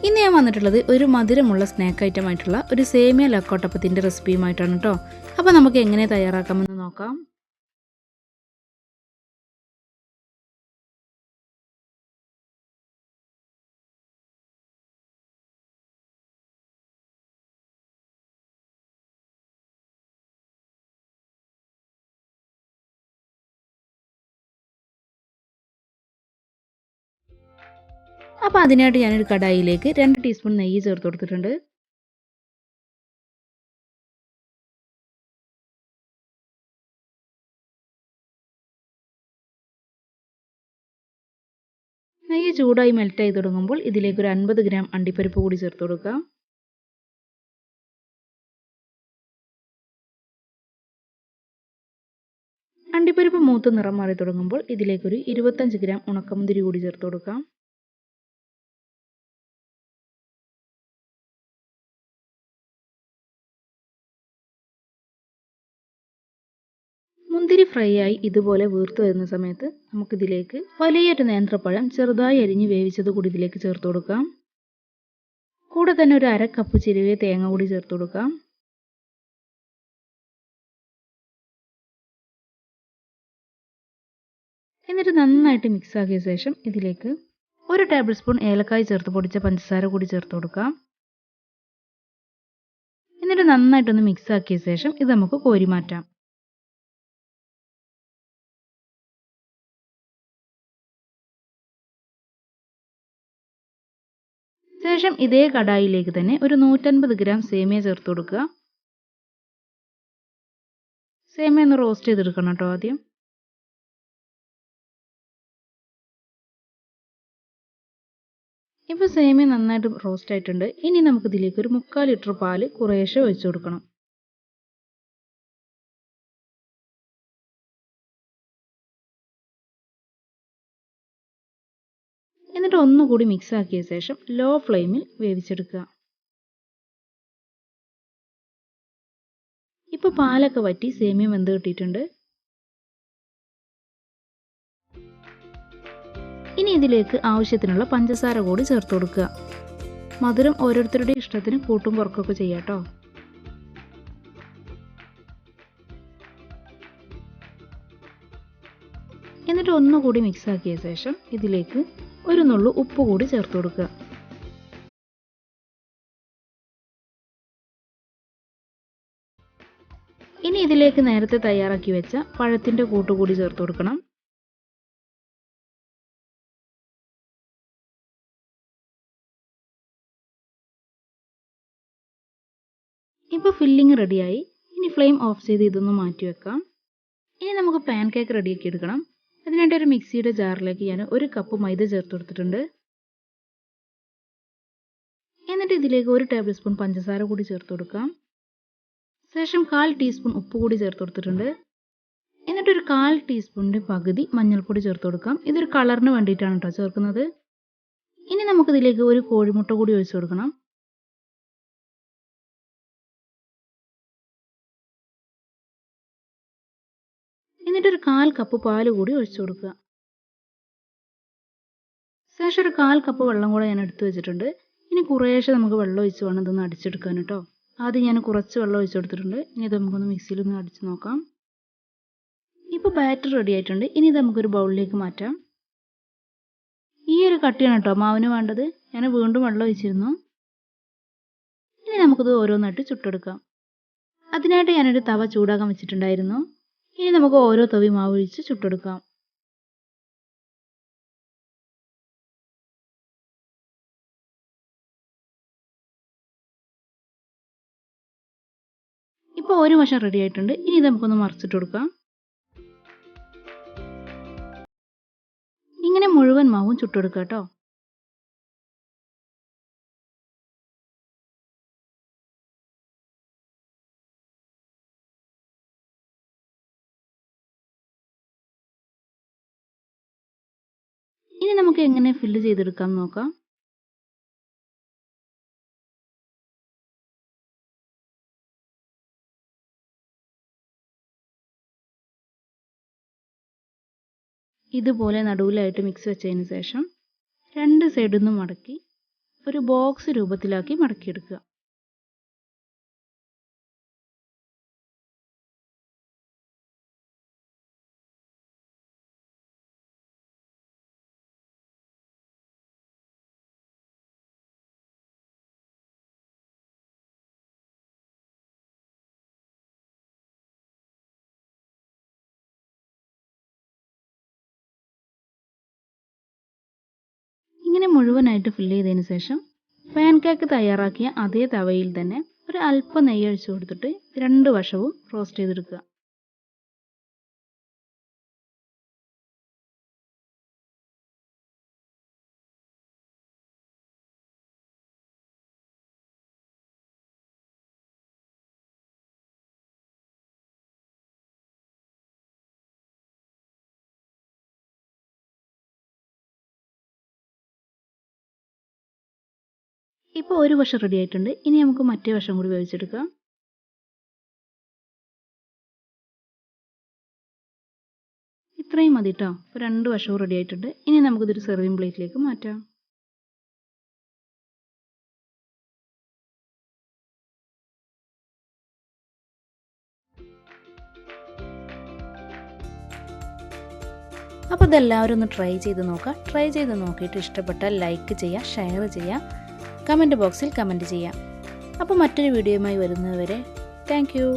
ഇന്ന് ഞാൻ വന്നിട്ടുള്ളത് ഒരു മധുരമുള്ള സ്നാക്ക് ഐറ്റം ആയിട്ടുള്ള ഒരു സേമിയ ലക്കോട്ടപ്പത്തിൻ്റെ റെസിപ്പിയുമായിട്ടാണ് കേട്ടോ. അപ്പോൾ നമുക്ക് എങ്ങനെ തയ്യാറാക്കാമെന്ന് നോക്കാം. അപ്പോൾ അതിനായിട്ട് ഞാനൊരു കടായിലേക്ക് 2 ടീസ്പൂൺ നെയ്യ് ചേർത്ത് കൊടുത്തിട്ടുണ്ട്. നെയ്യ് ചൂടായി മെൽറ്റായി തുടങ്ങുമ്പോൾ ഇതിലേക്ക് ഒരു 50 ഗ്രാം അണ്ടിപ്പരിപ്പ് കൂടി ചേർത്ത് കൊടുക്കാം. അണ്ടിപ്പരിപ്പ് മൂത്ത് നിറം മാറി തുടങ്ങുമ്പോൾ ഇതിലേക്കൊരു 25 ഗ്രാം ഉണക്കമുന്തിരി കൂടി ചേർത്ത് കൊടുക്കാം. മുന്തിരി ഫ്രൈ ആയി ഇതുപോലെ വീർത്ത് വരുന്ന സമയത്ത് നമുക്കിതിലേക്ക് വലിയൊരു നേന്ത്രപ്പഴം ചെറുതായി അരിഞ്ഞ് വേവിച്ചത് കൂടി ഇതിലേക്ക് ചേർത്ത് കൊടുക്കാം. കൂടെ തന്നെ ഒരു 1/2 കപ്പ് ചിരവിയ തേങ്ങ കൂടി ചേർത്ത് കൊടുക്കാം. എന്നിട്ട് നന്നായിട്ട് മിക്സ് ആക്കിയ ശേഷം ഇതിലേക്ക് 1 ടേബിൾ സ്പൂൺ ഏലക്കായ് ചേർത്ത് പൊടിച്ച പഞ്ചസാര കൂടി ചേർത്ത് കൊടുക്കാം. എന്നിട്ട് നന്നായിട്ടൊന്ന് മിക്സ് ആക്കിയ ശേഷം ഇത് നമുക്ക് കോരി മാറ്റാം. ശേഷം ഇതേ കടായിലേക്ക് തന്നെ ഒരു 150 ഗ്രാം സേമിയ ചേർത്ത് കൊടുക്കുക. സേമിയ ഒന്ന് റോസ്റ്റ് ചെയ്തെടുക്കണം കേട്ടോ ആദ്യം. ഇപ്പോൾ സേമിയ നന്നായിട്ട് റോസ്റ്റ് ആയിട്ടുണ്ട്. ഇനി നമുക്കിതിലേക്ക് ഒരു 3/4 ലിറ്റർ പാല് കുറേശ്ശെ ഒഴിച്ചു കൊടുക്കണം. എന്നിട്ട് ഒന്നുകൂടി മിക്സ് ആക്കിയ ശേഷം ലോ ഫ്ലെയിമിൽ വേവിച്ചെടുക്കുക. ഇപ്പോൾ പാലൊക്കെ വറ്റി സേമിയ വെന്ത് കിട്ടിയിട്ടുണ്ട്. ഇനി ഇതിലേക്ക് ആവശ്യത്തിനുള്ള പഞ്ചസാര കൂടി ചേർത്ത് കൊടുക്കുക. മധുരം ഓരോരുത്തരുടെ ഇഷ്ടത്തിന് കൂട്ടും കുറക്കൊക്കെ ചെയ്യാം കേട്ടോ. എന്നിട്ട് ഒന്നുകൂടി മിക്സ് ആക്കിയ ശേഷം ഇതിലേക്ക് ഒരു നുള്ളു ഉപ്പ് കൂടി ചേർത്ത് കൊടുക്കുക. ഇനി ഇതിലേക്ക് നേരത്തെ തയ്യാറാക്കി വെച്ച പഴത്തിൻ്റെ കൂട്ടുകൂടി ചേർത്ത് കൊടുക്കണം. ഇപ്പോൾ ഫില്ലിംഗ് റെഡിയായി. ഇനി ഫ്ലെയിം ഓഫ് ചെയ്ത് ഇതൊന്ന് മാറ്റി വെക്കാം. ഇനി നമുക്ക് പാൻ കേക്ക് റെഡിയാക്കി എടുക്കണം. അതിനായിട്ട് ഒരു മിക്സിയുടെ ജാറിലേക്ക് ഞാൻ 1 കപ്പ് മൈദ ചേർത്ത് കൊടുത്തിട്ടുണ്ട്. എന്നിട്ട് ഇതിലേക്ക് 1 ടേബിൾ സ്പൂൺ പഞ്ചസാര കൂടി ചേർത്ത് കൊടുക്കാം. ശേഷം 1/4 ടീസ്പൂൺ ഉപ്പ് കൂടി ചേർത്ത് കൊടുത്തിട്ടുണ്ട്. എന്നിട്ടൊരു 1/4 ടീസ്പൂണിൻ്റെ പകുതി മഞ്ഞൾപ്പൊടി ചേർത്ത് കൊടുക്കാം. ഇതൊരു കളറിന് വേണ്ടിയിട്ടാണ് കേട്ടോ ചേർക്കുന്നത്. ഇനി നമുക്കിതിലേക്ക് ഒരു കോഴിമുട്ട കൂടി ഒഴിച്ചു കൊടുക്കണം. എന്നിട്ടൊരു 1/4 കപ്പ് പാല് കൂടി ഒഴിച്ചു കൊടുക്കുക. ശേഷം ഒരു 1/4 കപ്പ് വെള്ളം കൂടെ ഞാൻ എടുത്തു വെച്ചിട്ടുണ്ട്. ഇനി കുറേശ്ശെ നമുക്ക് വെള്ളം ഒഴിച്ച് വേണം ഇതൊന്ന് അടിച്ചെടുക്കാൻ കേട്ടോ. ആദ്യം ഞാൻ കുറച്ച് വെള്ളം ഒഴിച്ചു കൊടുത്തിട്ടുണ്ട്. ഇനി ഇത് നമുക്കൊന്ന് മിക്സിയിലൊന്ന് അടിച്ച് നോക്കാം. ഇപ്പോൾ ബാറ്റർ റെഡി ആയിട്ടുണ്ട്. ഇനി ഇത് നമുക്കൊരു ബൗളിലേക്ക് മാറ്റാം. ഈ ഒരു കട്ടിയാണ് കേട്ടോ മാവിന് വേണ്ടത്. ഞാൻ വീണ്ടും വെള്ളം ഒഴിച്ചിരുന്നു. ഇനി നമുക്കിത് ഓരോന്നായിട്ട് ചുട്ടെടുക്കാം. അതിനായിട്ട് ഞാനൊരു തവ ചൂടാക്കാൻ വെച്ചിട്ടുണ്ടായിരുന്നു. ഇനി നമുക്ക് ഓരോ തവി മാവ് ഒഴിച്ച് ചുട്ടെടുക്കാം. ഇപ്പോൾ ഒരു വശം റെഡി ആയിട്ടുണ്ട്. ഇനി ഇത് നമുക്കൊന്ന് മറിച്ചിട്ട് കൊടുക്കാം. ഇങ്ങനെ മുഴുവൻ മാവും ചുട്ടെടുക്കുക കേട്ടോ. ഇനി നമുക്ക് എങ്ങനെ ഫില്ല് ചെയ്തെടുക്കാം നോക്കാം. ഇതുപോലെ നടുവിലായിട്ട് മിക്സ് വെച്ചതിന് ശേഷം 2 സൈഡിൽ നിന്നും മടക്കി ഒരു ബോക്സ് രൂപത്തിലാക്കി മടക്കിയെടുക്കുക. ഇങ്ങനെ മുഴുവനായിട്ട് ഫില്ല് ചെയ്തതിന് ശേഷം പാൻ കേക്ക് തയ്യാറാക്കിയ അതേ തവയിൽ തന്നെ ഒരു അല്പം നെയ്യ് ഒഴിച്ചു കൊടുത്തിട്ട് രണ്ട് വശവും റോസ്റ്റ് ചെയ്തെടുക്കുക. ഇപ്പോൾ ഒരു വശം റെഡി ആയിട്ടുണ്ട്. ഇനി നമുക്ക് മറ്റേ വശം കൂടി വേവിച്ചെടുക്കാം. ഇത്രയും മതി കേട്ടോ. ഇപ്പോൾ രണ്ട് വശവും റെഡി ആയിട്ടുണ്ട്. ഇനി നമുക്കിതൊരു സെർവിങ് പ്ലേറ്റിലേക്ക് മാറ്റാം. അപ്പോൾ ഇതെല്ലാവരും ഒന്ന് ട്രൈ ചെയ്ത് നോക്കുക. ട്രൈ ചെയ്ത് നോക്കിയിട്ട് ഇഷ്ടപ്പെട്ടാൽ ലൈക്ക് ചെയ്യുക, ഷെയർ ചെയ്യുക, കമൻറ്റ് ബോക്സിൽ കമൻറ്റ് ചെയ്യുക. അപ്പോൾ മറ്റൊരു വീഡിയോയുമായി വരുന്നതുവരെ താങ്ക് യു.